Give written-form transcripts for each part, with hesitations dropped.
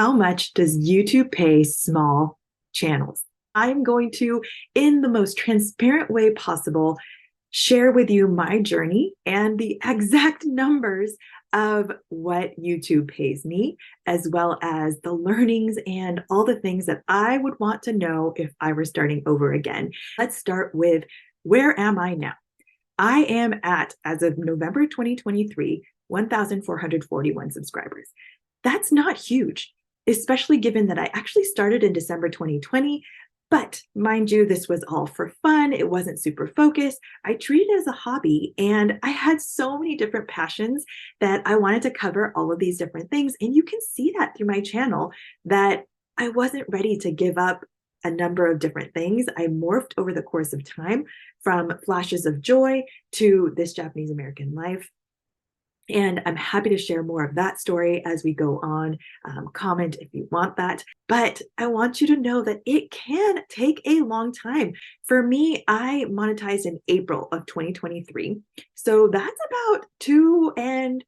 How much does YouTube pay small channels? I'm going to, in the most transparent way possible, share with you my journey and the exact numbers of what YouTube pays me, as well as the learnings and all the things that I would want to know if I were starting over again. Let's start with, where am I now? I am at, as of November 2023, 1,441 subscribers. That's not huge, especially given that I actually started in December 2020. But mind you, this was all for fun. It wasn't super focused. I treated it as a hobby, and I had so many different passions that I wanted to cover all of these different things. And you can see that through my channel that I wasn't ready to give up a number of different things. I morphed over the course of time from flashes of joy to this Japanese American life. And I'm happy to share more of that story as we go on. Comment if you want that. But I want you to know that it can take a long time. For me, I monetized in April of 2023. So that's about 2 and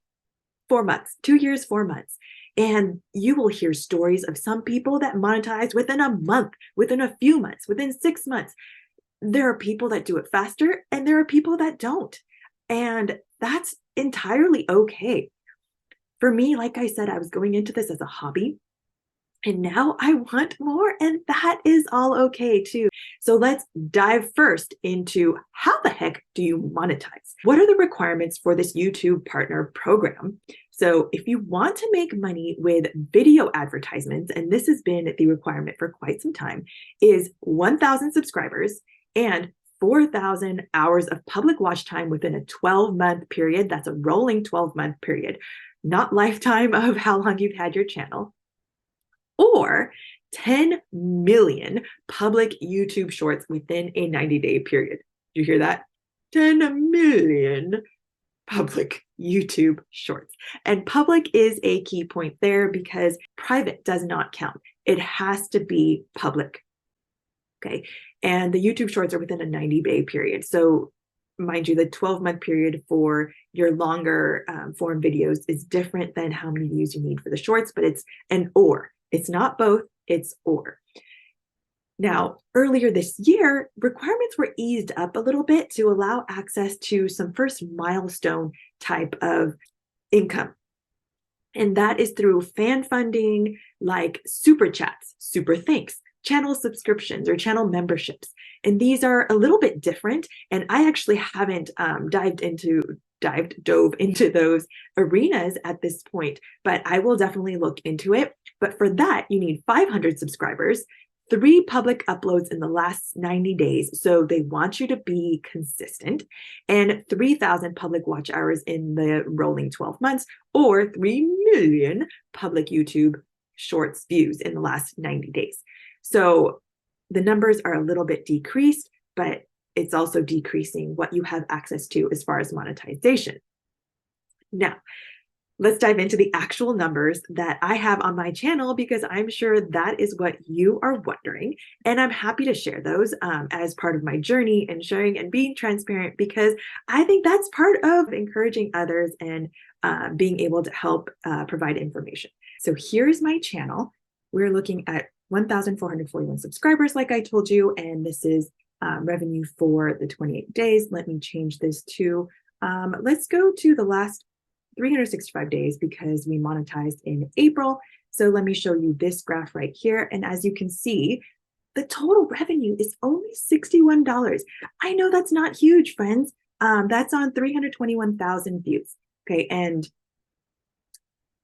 4 months, 2 years, 4 months. And you will hear stories of some people that monetize within a month, within a few months, within 6 months. There are people that do it faster, and there are people that don't. And that's entirely okay. For me, like I said, I was going into this as a hobby, and now I want more, and that is all okay too. So let's dive first into, how the heck do you monetize? What are the requirements for this YouTube partner program? So if you want to make money with video advertisements, and this has been the requirement for quite some time, is 1,000 subscribers and 4,000 hours of public watch time within a 12-month period. That's a rolling 12-month period, not lifetime of how long you've had your channel. Or 10 million public YouTube shorts within a 90-day period. Do you hear that? 10 million public YouTube shorts. And public is a key point there because private does not count. It has to be public. Okay. And the YouTube shorts are within a 90-day period. So mind you, the 12-month period for your longer form videos is different than how many views you need for the shorts, but it's an or. It's not both, it's or. Now, earlier this year, requirements were eased up a little bit to allow access to some first milestone type of income. And that is through fan funding, like super chats, super thanks, channel subscriptions, or channel memberships. And these are a little bit different. And I actually haven't dove into those arenas at this point, but I will definitely look into it. But for that, you need 500 subscribers, 3 public uploads in the last 90 days. So they want you to be consistent, and 3,000 public watch hours in the rolling 12 months, or 3 million public YouTube shorts views in the last 90 days. So the numbers are a little bit decreased, but it's also decreasing what you have access to as far as monetization. Now, let's dive into the actual numbers that I have on my channel, because I'm sure that is what you are wondering. And I'm happy to share those as part of my journey and sharing and being transparent, because I think that's part of encouraging others and being able to help provide information. So here's my channel. We're looking at 1,441 subscribers, like I told you, and this is revenue for the 28 days. Let me change this to, let's go to the last 365 days because we monetized in April. So let me show you this graph right here. And as you can see, the total revenue is only $61. I know that's not huge, friends. That's on 321,000 views. Okay, and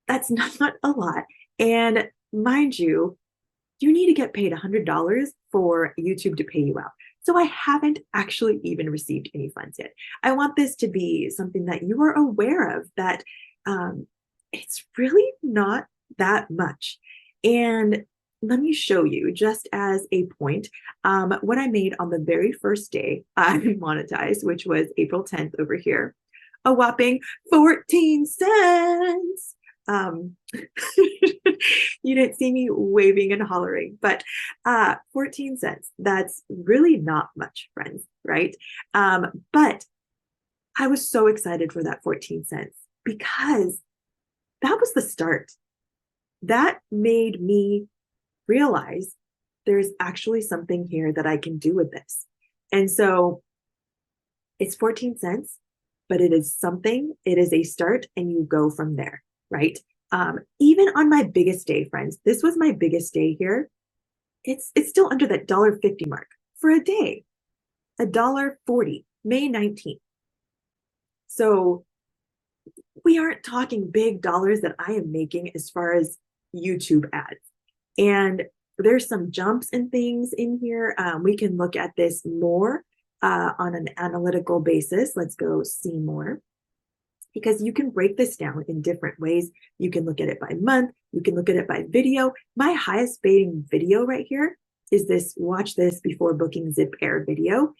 that's not a lot. And mind you, you need to get paid $100 for YouTube to pay you out. So I haven't actually even received any funds yet. I want this to be something that you are aware of, that it's really not that much. And let me show you, just as a point, what I made on the very first day I monetized, which was April 10th over here, a whopping 14 cents. You didn't see me waving and hollering, but 14 cents, that's really not much, friends, right? But I was so excited for that 14 cents because that was the start. that made me realize there's actually something here that I can do with this. And so it's 14 cents, but it is something, it is a start, and you go from there, right? Even on my biggest day, friends, this was my biggest day here. It's still under that $1.50 mark for a day, $1.40, May 19th. So we aren't talking big dollars that I am making as far as YouTube ads. And there's some jumps and things in here. We can look at this more on an analytical basis. Let's go see more, because you can break this down in different ways. You can look at it by month. You can look at it by video. My highest paying video right here is this watch this before booking Zip Air video.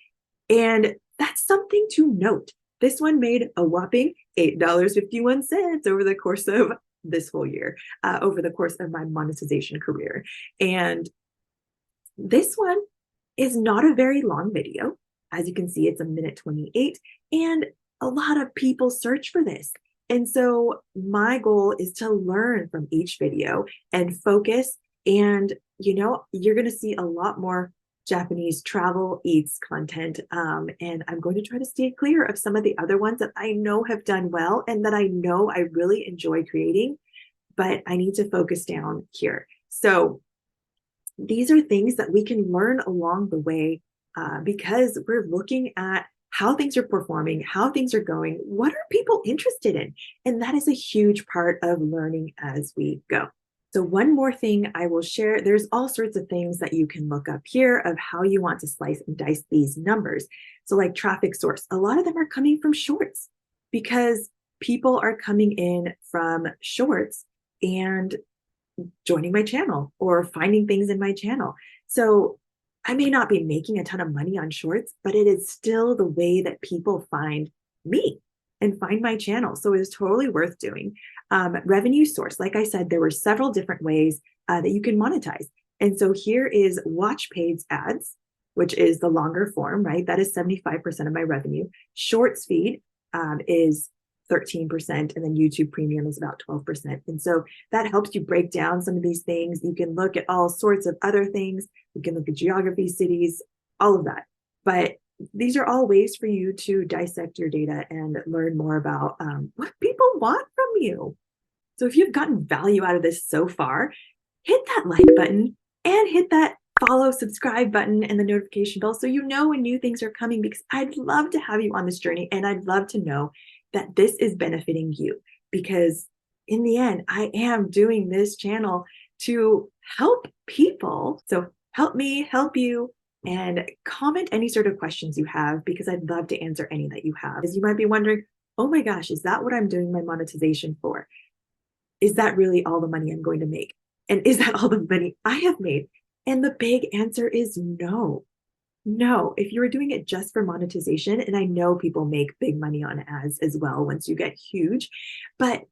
And that's something to note. This one made a whopping $8.51 over the course of this whole year, over the course of my monetization career. And this one is not a very long video. As you can see, it's 1:28, and a lot of people search for this. And so my goal is to learn from each video and focus. And, you're going to see a lot more Japanese travel eats content. And I'm going to try to stay clear of some of the other ones that I know have done well and that I know I really enjoy creating, but I need to focus down here. So these are things that we can learn along the way, because we're looking at how things are performing, how things are going, what are people interested in? And that is a huge part of learning as we go. So one more thing I will share, there's all sorts of things that you can look up here of how you want to slice and dice these numbers. So like traffic source, a lot of them are coming from shorts because people are coming in from shorts and joining my channel or finding things in my channel. So I may not be making a ton of money on shorts, but it is still the way that people find me and find my channel. So it is totally worth doing. Revenue source, like I said, there were several different ways that you can monetize. And so here is watch paid ads, which is the longer form, right? That is 75% of my revenue. Shorts feed is 13%, and then YouTube Premium is about 12%. And so that helps you break down some of these things. You can look at all sorts of other things. You can look at geography, cities, all of that. But these are all ways for you to dissect your data and learn more about what people want from you. So if you've gotten value out of this so far, hit that like button and hit that follow, subscribe button and the notification bell so you know when new things are coming, because I'd love to have you on this journey, and I'd love to know that this is benefiting you, because in the end, I am doing this channel to help people. So help me, help you, and comment any sort of questions you have, because I'd love to answer any that you have. As you might be wondering, oh my gosh, is that what I'm doing my monetization for? Is that really all the money I'm going to make? And is that all the money I have made? And the big answer is no. No, if you were doing it just for monetization, and I know people make big money on ads as well once you get huge, but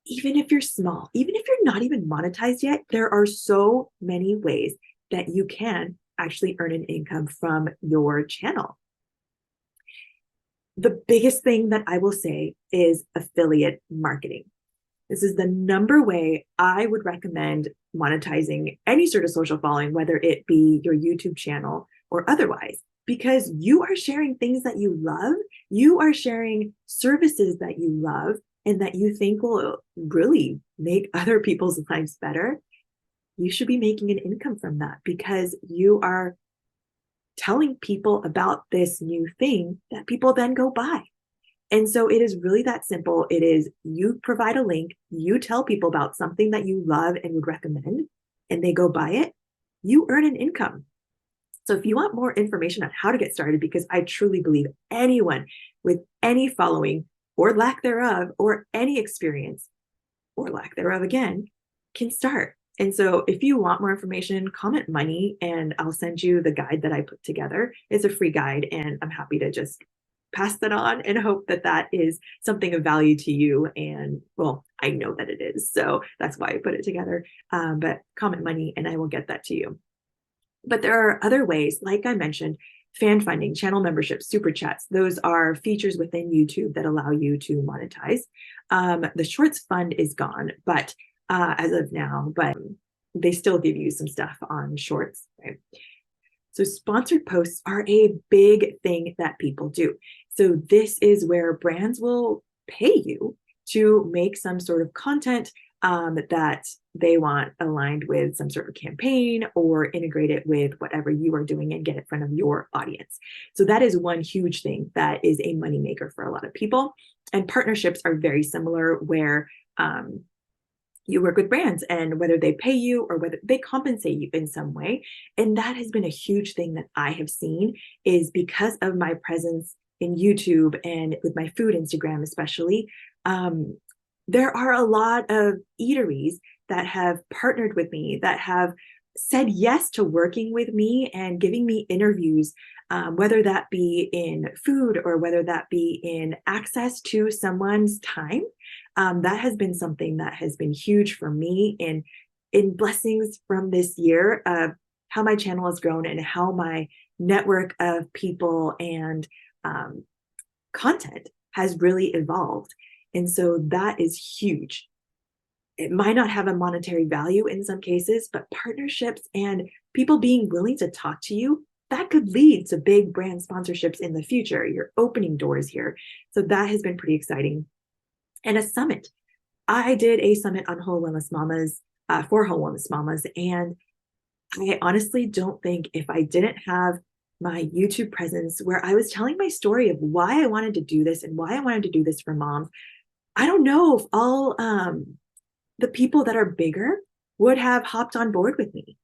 even if you're small, even if you're not even monetized yet, there are so many ways that you can actually earn an income from your channel. The biggest thing that I will say is affiliate marketing. This is the number way I would recommend monetizing any sort of social following, whether it be your YouTube channel or otherwise, because you are sharing things that you love. You are sharing services that you love and that you think will really make other people's lives better. You should be making an income from that, because you are telling people about this new thing that people then go buy. And so it is really that simple. It is, you provide a link, you tell people about something that you love and would recommend, and they go buy it, you earn an income. So if you want more information on how to get started, because I truly believe anyone with any following or lack thereof, or any experience or lack thereof again, can start. And so if you want more information, comment money and I'll send you the guide that I put together. It's a free guide, and I'm happy to just pass that on and hope that that is something of value to you. And well, I know that it is, so that's why I put it together. But comment money and I will get that to you. But there are other ways, like I mentioned, fan funding, channel memberships, super chats. Those are features within YouTube that allow you to monetize. The Shorts fund is gone, but as of now, but they still give you some stuff on shorts, right? So sponsored posts are a big thing that people do. So this is where brands will pay you to make some sort of content that they want aligned with some sort of campaign or integrate it with whatever you are doing and get in front of your audience. So that is one huge thing that is a moneymaker for a lot of people. And partnerships are very similar where you work with brands and whether they pay you or whether they compensate you in some way. And that has been a huge thing that I have seen is because of my presence in YouTube and with my food Instagram, especially, there are a lot of eateries that have partnered with me, that have said yes to working with me and giving me interviews, whether that be in food or whether that be in access to someone's time. That has been something that has been huge for me in blessings from this year of how my channel has grown and how my network of people and content has really evolved. And so that is huge. It might not have a monetary value in some cases, but partnerships and people being willing to talk to you, that could lead to big brand sponsorships in the future. You're opening doors here. So that has been pretty exciting. And a summit. I did a summit on Whole Wellness Mamas for Whole Wellness Mamas. And I honestly don't think if I didn't have my YouTube presence where I was telling my story of why I wanted to do this and why I wanted to do this for moms, I don't know if all the people that are bigger would have hopped on board with me.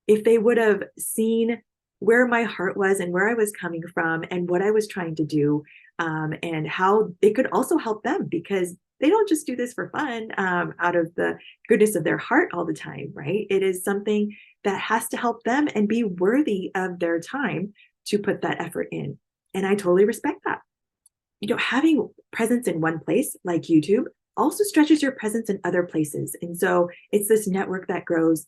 If they would have seen where my heart was and where I was coming from and what I was trying to do, and how it could also help them because they don't just do this for fun out of the goodness of their heart all the time, right? It is something that has to help them and be worthy of their time to put that effort in. And I totally respect that. Having presence in one place like YouTube also stretches your presence in other places. And so it's this network that grows.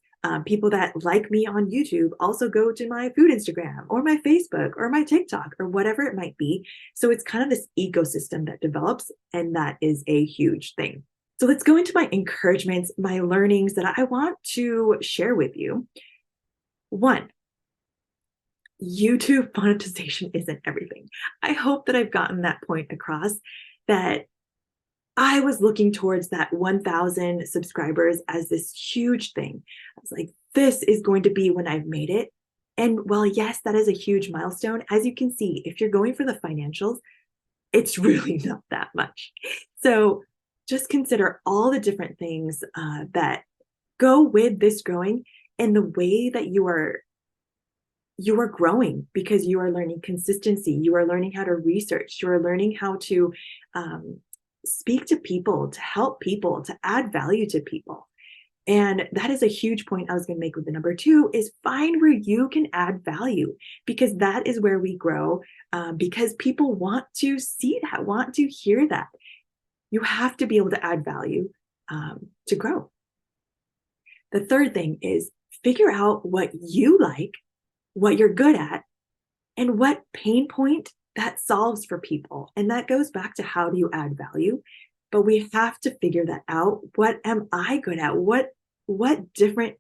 People that like me on YouTube also go to my food Instagram or my Facebook or my TikTok or whatever it might be. So it's kind of this ecosystem that develops, and that is a huge thing. So let's go into my encouragements, my learnings that I want to share with you. One, YouTube monetization isn't everything. I hope that I've gotten that point across, that I was looking towards that 1,000 subscribers as this huge thing. I was like, this is going to be when I've made it. And while yes, that is a huge milestone, as you can see, if you're going for the financials, it's really not that much. So just consider all the different things that go with this growing and the way that you are growing, because you are learning consistency. You are learning how to research. You are learning how to speak to people, to help people, to add value to people. And that is a huge point I was going to make with the number 2 is find where you can add value, because that is where we grow, because people want to see that, want to hear that. You have to be able to add value to grow. The third thing is figure out what you like, what you're good at, and what pain point that solves for people. And that goes back to how do you add value? But we have to figure that out. What am I good at? What different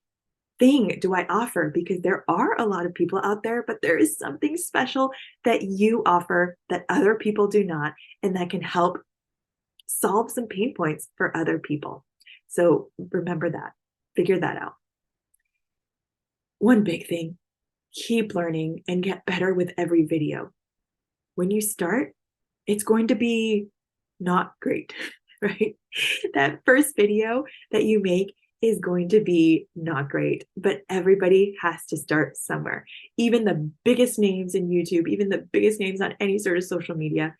thing do I offer? Because there are a lot of people out there, but there is something special that you offer that other people do not, and that can help solve some pain points for other people. So remember that, figure that out. One big thing, keep learning and get better with every video. When you start, it's going to be not great, right? That first video that you make is going to be not great, but everybody has to start somewhere. Even the biggest names in YouTube, even the biggest names on any sort of social media,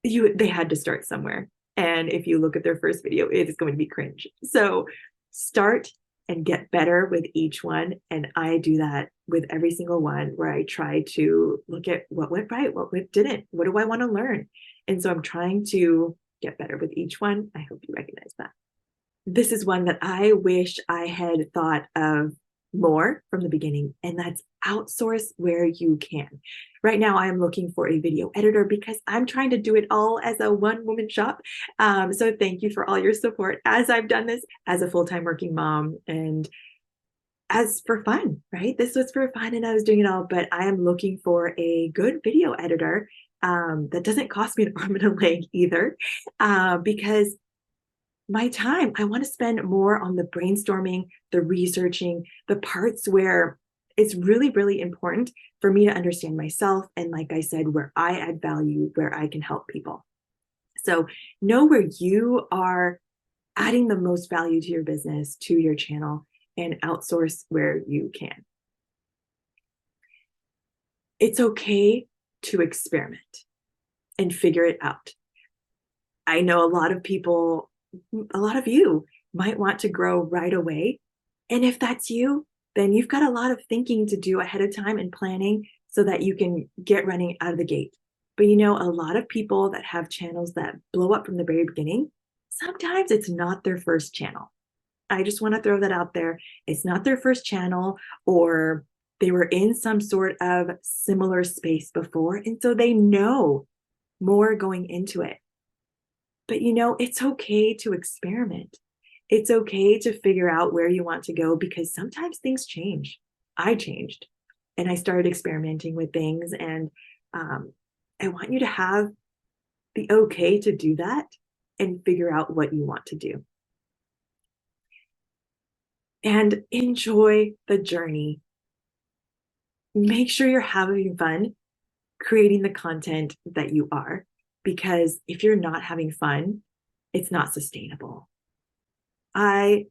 they had to start somewhere. And if you look at their first video, it is going to be cringe. So start and get better with each one. And I do that with every single one, where I try to look at what went right, what didn't, what do I want to learn? And so I'm trying to get better with each one. I hope you recognize that. This is one that I wish I had thought of more from the beginning, and that's outsource where you can. Right now, I am looking for a video editor because I'm trying to do it all as a one-woman shop. So thank you for all your support as I've done this as a full-time working mom and as for fun, right? This was for fun and I was doing it all, but I am looking for a good video editor that doesn't cost me an arm and a leg either, because my time, I want to spend more on the brainstorming, the researching, the parts where it's really, really important for me to understand myself. And like I said, where I add value, where I can help people. So know where you are adding the most value to your business, to your channel, and outsource where you can. It's okay to experiment and figure it out. I know a lot of people, a lot of you might want to grow right away. And if that's you, then you've got a lot of thinking to do ahead of time and planning so that you can get running out of the gate. But you know, a lot of people that have channels that blow up from the very beginning, sometimes it's not their first channel. I just want to throw that out there. It's not their first channel, or they were in some sort of similar space before. And so they know more going into it. But you know, it's okay to experiment. It's okay to figure out where you want to go because sometimes things change. I changed and I started experimenting with things. And I want you to have the okay to do that and figure out what you want to do. And enjoy the journey. Make sure you're having fun creating the content that you are, because if you're not having fun, it's not sustainable. I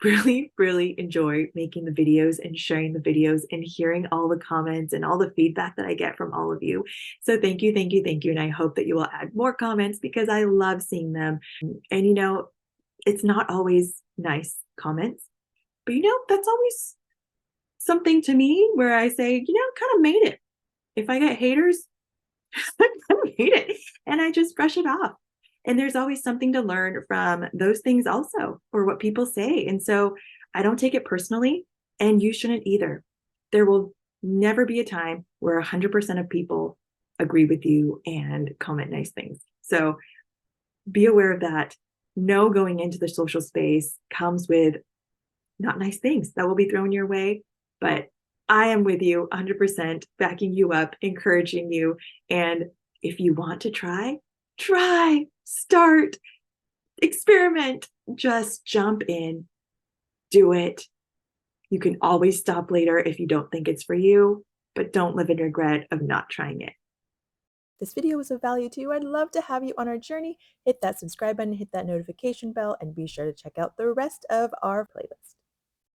really, really enjoy making the videos and sharing the videos and hearing all the comments and all the feedback that I get from all of you. So thank you, thank you, thank you. And I hope that you will add more comments because I love seeing them. And you know, it's not always nice comments, but you know, that's always something to me where I say, you know, kind of made it. If I get haters, I kind of hate it. And I just brush it off. And there's always something to learn from those things also, or what people say. And so I don't take it personally, and you shouldn't either. There will never be a time where 100% of people agree with you and comment nice things. So be aware of that. Know going into the social space comes with not nice things that will be thrown your way, but I am with you 100%, backing you up, encouraging you. And if you want to try, start, experiment, just jump in, do it. You can always stop later if you don't think it's for you, but don't live in regret of not trying it. This video was of value to you. I'd love to have you on our journey. Hit that subscribe button, hit that notification bell, and be sure to check out the rest of our playlist.